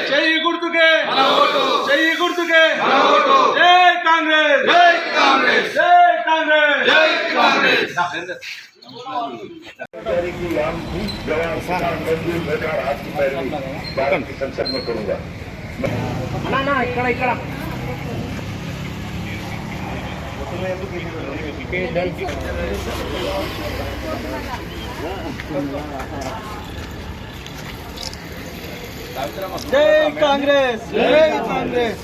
చెయ్యి గుర్తుకే చెయ్యి గుర్తుకే జై కాంగ్రెస్ జై కాంగ్రెస్ జై కాంగ్రెస్ జై కాంగ్రెస్ संसद में करूंगा ఇక్కడ జై కాంగ్రెస్ జై కాంగ్రెస్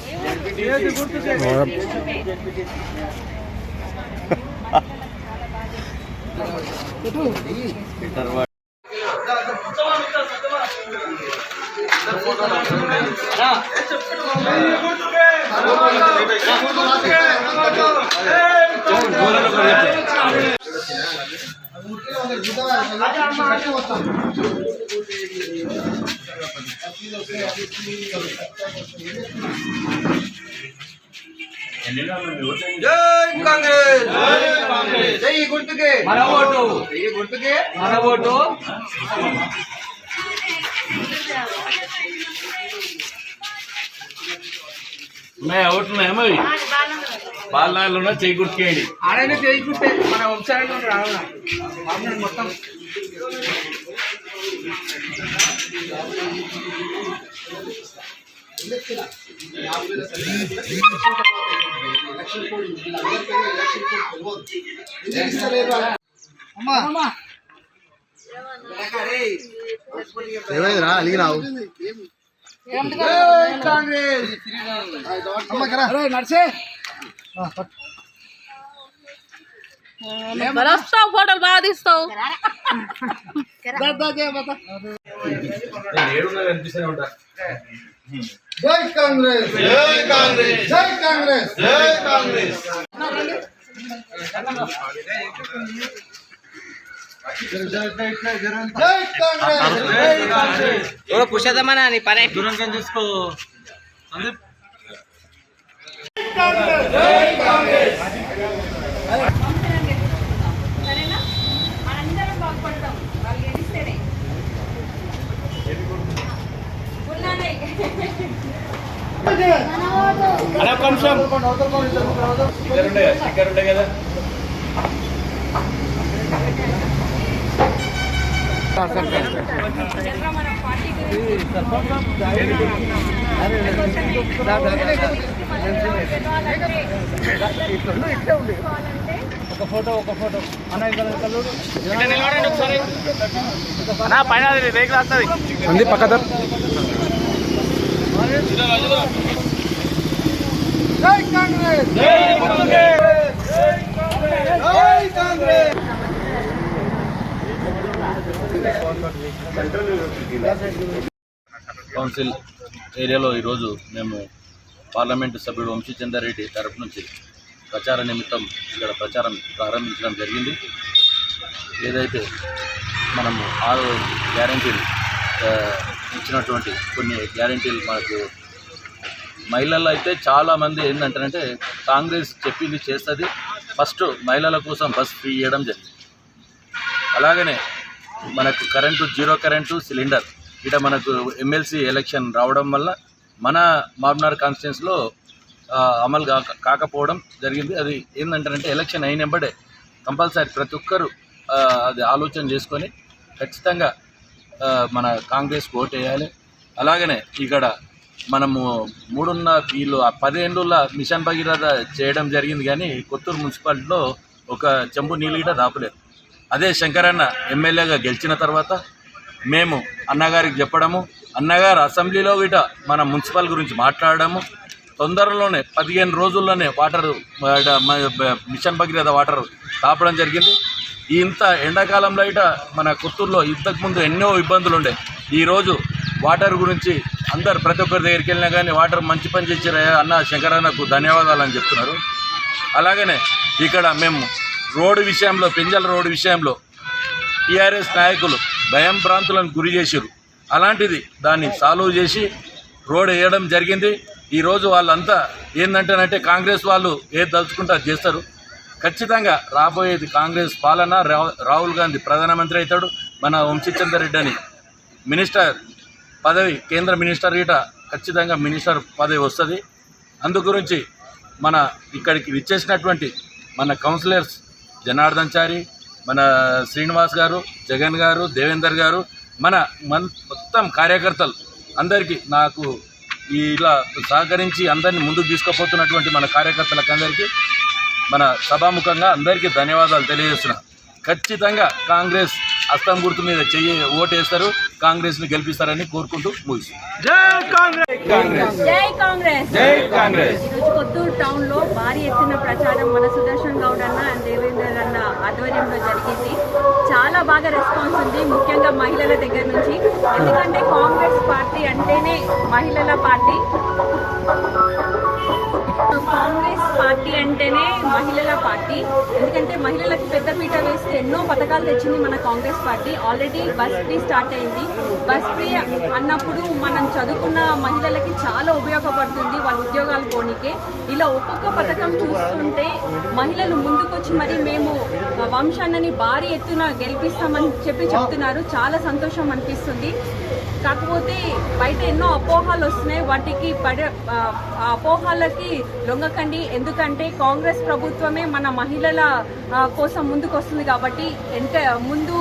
జై కాంగ్రెస్ జై గుర్తుకే మన ఓటు జై గుర్తుకే మన ఓటు मैं ओट में है बालनाल చెయ్యి గుర్తుకేయండి ఆడనే చెయ్యి గుర్తే మన వంశాలలో రావాలా మొత్తం ఏమైందిరా అలిగినావు వస్తావు ఫోటోలు బాగా తీస్తావు జై కాంగ్రెస్ జై కాంగ్రెస్ జై కాంగ్రెస్ జై కాంగ్రెస్ పుషదమనా నీ పని దూరంగా చూసుకో స్టిక్కర్ ఉండే కదా ఒక ఫోటో అన్న పైన రేకులు వస్తుంది ఉంది పక్కన జై కాంగ్రెస్ జై కాంగ్రెస్ జై కాంగ్రెస్ కౌన్సిల్ ఏరియాలో ఈరోజు మేము పార్లమెంటు సభ్యుడు వంశీచంద్రారెడ్డి తరఫు నుంచి ప్రచార నిమిత్తం ఇక్కడ ప్రచారం ప్రారంభించడం జరిగింది. ఏదైతే మనము 6 గ్యారంటీలు ఇచ్చినటువంటి కొన్ని గ్యారంటీలు మనకు మహిళల్లో అయితే చాలామంది ఏంటంటే కాంగ్రెస్ చెప్పింది చేస్తుంది. ఫస్ట్ మహిళల కోసం బస్ ఫ్రీ ఇవ్వడం జరిగింది. అలాగనే మనకు కరెంటు, జీరో కరెంటు, సిలిండర్ ఇట మనకు ఎమ్మెల్సీ ఎలక్షన్ రావడం వల్ల మన మాబ్నార్ కాన్స్టిట్యున్సీలో అమలు కాకపోవడం జరిగింది. అది ఏంటంటే ఎలక్షన్ అయినప్పుడే కంపల్సరీ ప్రతి ఒక్కరు అది ఆలోచన చేసుకొని ఖచ్చితంగా మన కాంగ్రెస్ ఓటు వేయాలి. అలాగనే ఇక్కడ మనము 10 ఏళ్ళ మిషన్ భగీరథ చేయడం జరిగింది, కానీ కొత్తూరు మున్సిపాలిటీలో ఒక చెంబు నీళ్ళు గిట దాపలేదు. అదే శంకరన్న ఎమ్మెల్యేగా గెలిచిన తర్వాత మేము అన్నగారికి చెప్పడము, అన్నగారు అసెంబ్లీలో గిట మన మున్సిపల్ గురించి మాట్లాడడము, తొందరలోనే 15 రోజుల్లోనే వాటర్ మిషన్ భగీరథ వాటర్ తాపడం జరిగింది. ఇంత ఎండాకాలంలో ఇట మన కొత్తూరులో ఇంతకుముందు ఎన్నో ఇబ్బందులు ఉండే. ఈరోజు వాటర్ గురించి అందరు ప్రతి ఒక్కరి దగ్గరికి వెళ్ళినా కానీ వాటర్ మంచి పని చేసిరయ్యా అన్న శంకరన్నకు ధన్యవాదాలు అని చెప్తున్నారు. అలాగనే ఇక్కడ మేము రోడ్డు విషయంలో, పెంజల రోడ్డు విషయంలో టీఆర్ఎస్ నాయకులు భయం భ్రాంతులను గురి చేశారు. అలాంటిది దాన్ని సాల్వ్ చేసి రోడ్ వేయడం జరిగింది. ఈరోజు వాళ్ళంతా ఏంటంటేనంటే కాంగ్రెస్ వాళ్ళు ఏది తలుచుకుంటే అది చేస్తారు. ఖచ్చితంగా రాబోయేది కాంగ్రెస్ పాలన. రాహుల్ గాంధీ ప్రధానమంత్రి అవుతాడు. మన వంశీచందర్ రెడ్డి అని మినిస్టర్ పదవి, కేంద్ర మినిస్టర్ ఈట ఖచ్చితంగా మినిస్టర్ పదవి వస్తుంది. అందు గురించి మన ఇక్కడికి విచ్చేసినటువంటి మన కౌన్సిలర్స్ జనార్దన్ చారి, మన శ్రీనివాస్ గారు, జగన్ గారు, దేవేందర్ గారు, మన మొత్తం కార్యకర్తలు అందరికీ నాకు ఇలా సహకరించి అందరినీ ముందుకు తీసుకుపోతున్నటువంటి మన కార్యకర్తలకు అందరికీ మన సభాముఖంగా అందరికీ ధన్యవాదాలు తెలియజేస్తున్నా. ఖచ్చితంగా కాంగ్రెస్ అస్తం గుర్తు మీద ఓటేస్తారు, కాంగ్రెస్ని గెలిపిస్తారని కోరుకుంటూ ముగిస్తారు. జై కాంగ్రెస్! జై కాంగ్రెస్! జై కాంగ్రెస్! ఈరోజు కొత్తూరు టౌన్ లో భారీ ఎత్తున ప్రచారం మన సుదర్శన్ గౌడ్ అన్న అండ్ దేవేందర్ అన్న ఆధ్వర్యంలో జరిగింది. చాలా బాగా రెస్పాన్స్ ఉంది, ముఖ్యంగా మహిళల దగ్గర నుంచి. ఎందుకంటే కాంగ్రెస్ పార్టీ అంటేనే మహిళల పార్టీ. కాంగ్రెస్ పార్టీ అంటేనే మహిళల పార్టీ. ఎందుకంటే మహిళలకు పెద్దపీట వేస్తే ఎన్నో పథకాలు తెచ్చింది మన Congress party. Already bus free start అయింది. బస్ ఫ్రీ అన్నప్పుడు మనం చదువుకున్న మహిళలకి చాలా ఉపయోగపడుతుంది, వాళ్ళ ఉద్యోగాలు పోనీకే. ఇలా ఒక్కొక్క పథకం చూస్తుంటే మహిళలు ముందుకొచ్చి మరి మేము వంశాన్ని భారీ ఎత్తున గెలిపిస్తామని చెప్తున్నారు. చాలా సంతోషం అనిపిస్తుంది. కాకపోతే బయట ఎన్నో అపోహాలు వస్తున్నాయి, వాటికి అపోహాలకి లొంగకండి. ఎందుకంటే కాంగ్రెస్ ప్రభుత్వమే మన మహిళల కోసం ముందుకు వస్తుంది కాబట్టి ముందు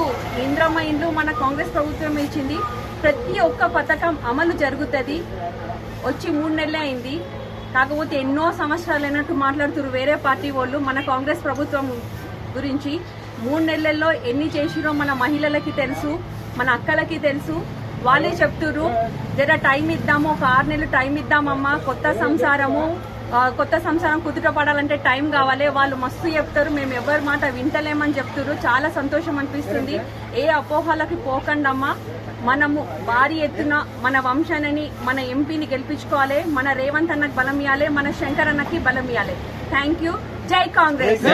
ఇంద్రమ్మ ఇండ్లు మన కాంగ్రెస్ ప్రభుత్వం ఇచ్చింది. ప్రతి ఒక్క పథకం అమలు జరుగుతుంది. వచ్చి 3 నెలలే అయింది. కాకపోతే ఎన్నో సంవత్సరాలు అయినట్టు మాట్లాడుతున్నారు వేరే పార్టీ వాళ్ళు మన కాంగ్రెస్ ప్రభుత్వం గురించి. 3 నెలల్లో ఎన్ని చేసిరో మన మహిళలకి తెలుసు, మన అక్కలకి తెలుసు. వాళ్ళే చెప్తున్నారు జర టైం ఇద్దాము, ఒక 6 నెలలు టైం ఇద్దామమ్మా, కొత్త సంసారం కుదుట పడాలంటే టైం కావాలి. వాళ్ళు మస్తు చెప్తారు, మేము ఎవరి మాట వింటలేమని చెప్తున్నారు. చాలా సంతోషం అనిపిస్తుంది. ఏ అపోహలకి పోకండమ్మా, మనము భారీ ఎత్తున మన వంశాన్ని, మన ఎంపీని గెలిపించుకోవాలి. మన రేవంత్ అన్నకు బలం ఇవ్వాలి, మన శంకర్ అన్నకి బలం ఇవ్వాలి. Thank you. జై కాంగ్రెస్!